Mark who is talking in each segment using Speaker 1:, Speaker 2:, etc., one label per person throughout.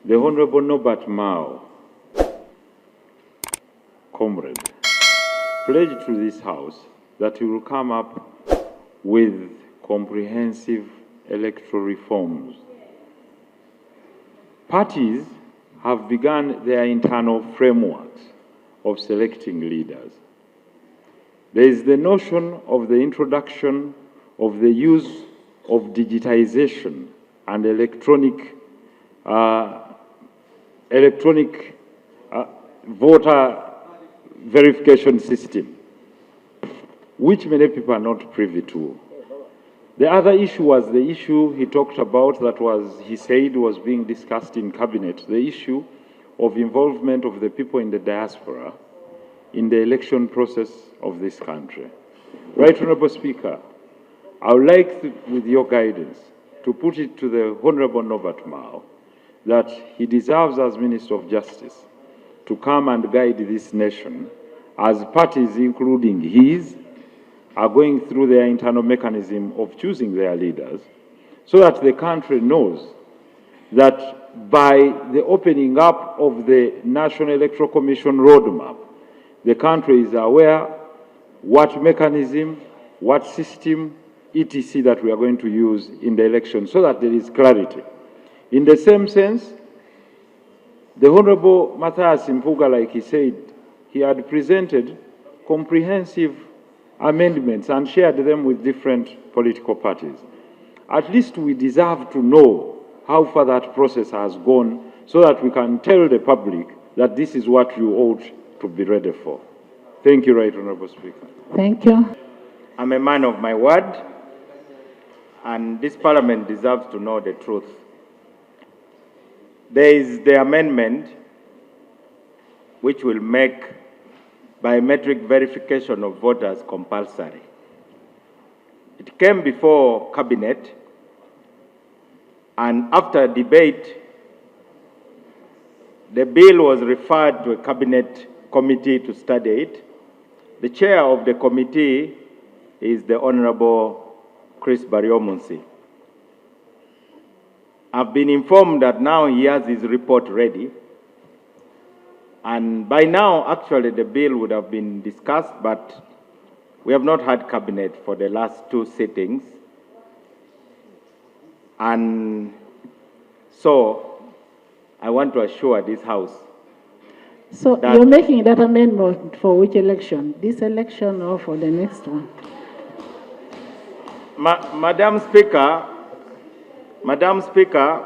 Speaker 1: The Honorable Norbert Mao, comrade, pledged to this House that he will come up with comprehensive electoral reforms. Parties have begun their internal frameworks of selecting leaders. There is the notion of the introduction of the use of digitization and electronic voter verification system, which many people are not privy to. The other issue was the issue he talked about that he said was being discussed in cabinet, the issue of involvement of the people in the diaspora in the election process of this country. Right Honourable Speaker, I would like, with your guidance, to put it to the Honourable Norbert Mao that he deserves, as Minister of Justice, to come and guide this nation as parties, including his, are going through their internal mechanism of choosing their leaders, so that the country knows that by the opening up of the National Electoral Commission roadmap, the country is aware what mechanism, what system, etc. that we are going to use in the election, so that there is clarity. In the same sense, the Honorable Matthias Mpuuga, like he said, he had presented comprehensive amendments and shared them with different political parties. At least we deserve to know how far that process has gone, so that we can tell the public that this is what you ought to be ready for. Thank you, Right Honourable Speaker.
Speaker 2: Thank you.
Speaker 3: I'm a man of my word, and this Parliament deserves to know the truth. There is the amendment which will make biometric verification of voters compulsory. It came before Cabinet, and after debate, the bill was referred to a Cabinet committee to study it. The chair of the committee is the Honourable Chris Bariomunsi. I've been informed that now he has his report ready. And by now, actually, the bill would have been discussed, but we have not had cabinet for the last two sittings. And so I want to assure this House.
Speaker 2: So you're making that amendment for which election? This election or for the next one?
Speaker 3: Madam Speaker,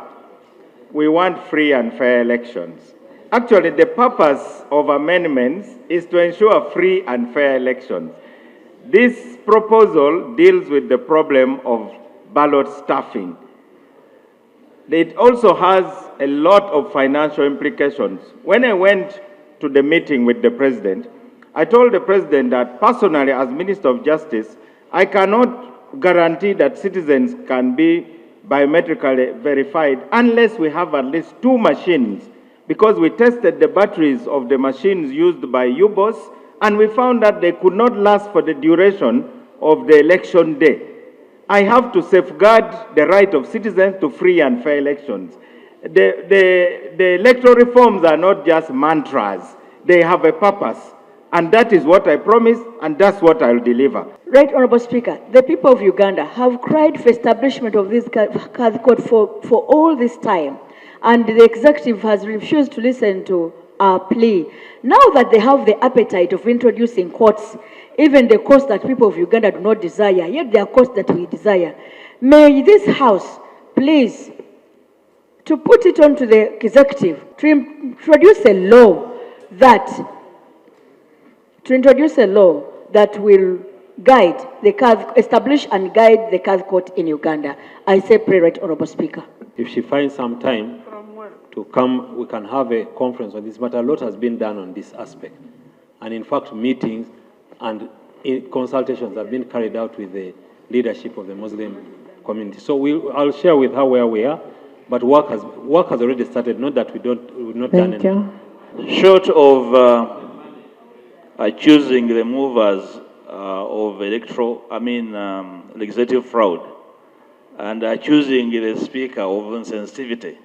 Speaker 3: we want free and fair elections. Actually, the purpose of amendments is to ensure free and fair elections. This proposal deals with the problem of ballot stuffing. It also has a lot of financial implications. When I went to the meeting with the President, I told the President that personally, as Minister of Justice, I cannot guarantee that citizens can be biometrically verified unless we have at least 2 machines, because we tested the batteries of the machines used by UBOS, and we found that they could not last for the duration of the election day. I have to safeguard the right of citizens to free and fair elections. The electoral reforms are not just mantras. They have a purpose. And that is what I promised, and that's what I'll deliver.
Speaker 4: Right, Honourable Speaker, the people of Uganda have cried for establishment of this card code for all this time, and the executive has refused to listen to our plea. Now that they have the appetite of introducing courts, even the courts that people of Uganda do not desire, yet they are courts that we desire, may this House please to put it on to the executive to introduce a law that will guide the establish and guide the card court in Uganda. I say pray, Right Honourable Speaker.
Speaker 5: If she finds some time to come, we can have a conference on this, but a lot has been done on this aspect. And in fact, meetings and consultations have been carried out with the leadership of the Muslim community. So I'll share with her where we are, but work has already started, not that we've not done anything.
Speaker 6: Short of choosing the movers of legislative fraud, and choosing the speaker of insensitivity,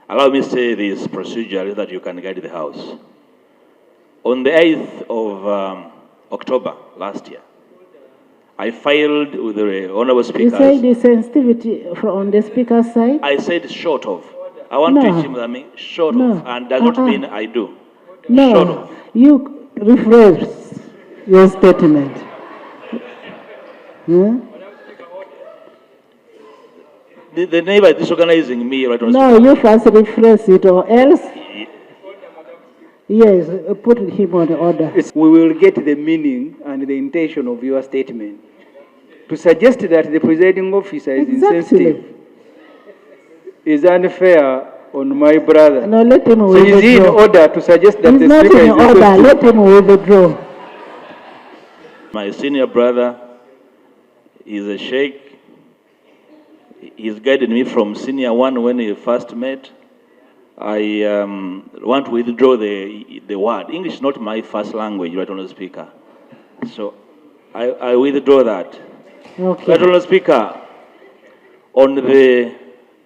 Speaker 6: Allow me to say this procedure so that you can guide the House. On the 8th of October last year, I filed with the Honorable Speaker.
Speaker 2: You say the sensitivity on the Speaker's side?
Speaker 6: I said short of. I want to teach him that I mean short of, and does not mean I do.
Speaker 2: No,
Speaker 6: short of.
Speaker 2: You rephrase your statement.
Speaker 6: The neighbor is disorganizing me right on.
Speaker 2: No, you first rephrase it, or else. Yes, put him on order.
Speaker 7: We will get the meaning and the intention of your statement. To suggest that the presiding officer is insensitive is unfair on my brother.
Speaker 2: No, let him
Speaker 7: so is he in order to suggest that the speaker is
Speaker 2: order. Let him withdraw.
Speaker 6: My senior brother is a sheikh. He's guided me from senior one when we first met. I want to withdraw the word. English is not my first language, right, Honourable Speaker. So I withdraw that.
Speaker 2: Okay.
Speaker 6: Right, Honourable Speaker, on the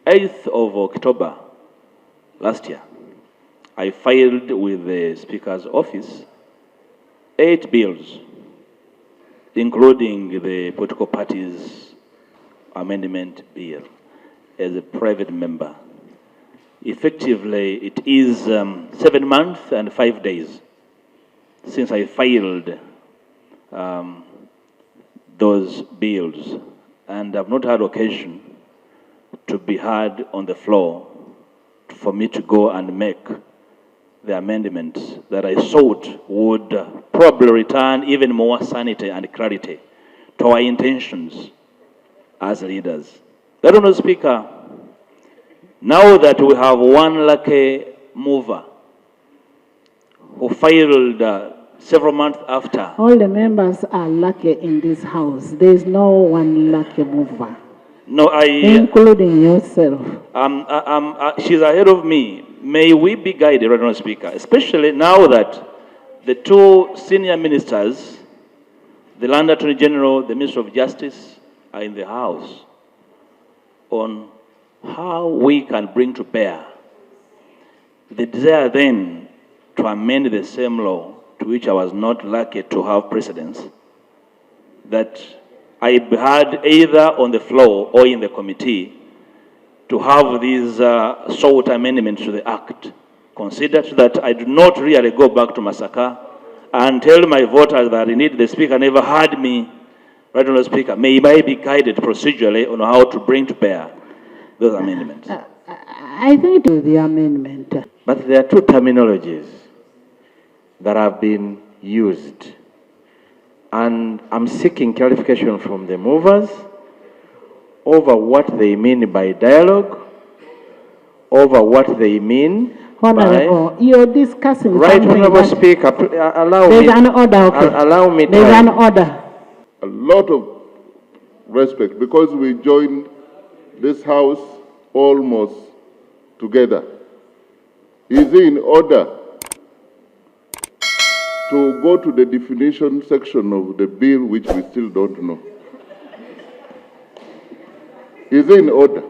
Speaker 6: 8th of October last year, I filed with the Speaker's office 8 bills, including the political parties' amendment bill, as a private member. Effectively, it is 7 months and 5 days since I filed those bills, and I've not had occasion to be heard on the floor for me to go and make the amendments that I thought would probably return even more sanity and clarity to our intentions as leaders. That, Honourable Speaker, now that we have one lucky mover who filed several months after.
Speaker 2: All the members are lucky in this house. There is no one lucky mover.
Speaker 6: No,
Speaker 2: including yourself.
Speaker 6: She's ahead of me. May we be guided, Honourable Speaker, especially now that the 2 senior ministers, the Land Attorney General, the Minister of Justice, are in the House, on how we can bring to bear the desire then to amend the same law to which I was not lucky to have precedence, that I had either on the floor or in the committee to have these short amendments to the Act considered, so that I do not really go back to Masaka and tell my voters that indeed the Speaker never heard me. Right, Honourable Speaker, may I be guided procedurally on how to bring to bear those amendments?
Speaker 2: I think it is the amendment.
Speaker 1: But there are 2 terminologies that have been used, and I'm seeking clarification from the movers over what they mean by dialogue, over what they mean
Speaker 2: Honorable, you're discussing
Speaker 1: right,
Speaker 2: something.
Speaker 1: Honourable Speaker, allow
Speaker 2: there's
Speaker 1: me.
Speaker 2: An order, okay.
Speaker 1: Allow me.
Speaker 2: There's an order.
Speaker 8: A lot of respect, because we joined this house almost together. Is it in order to go to the definition section of the bill, which we still don't know? Is it in order?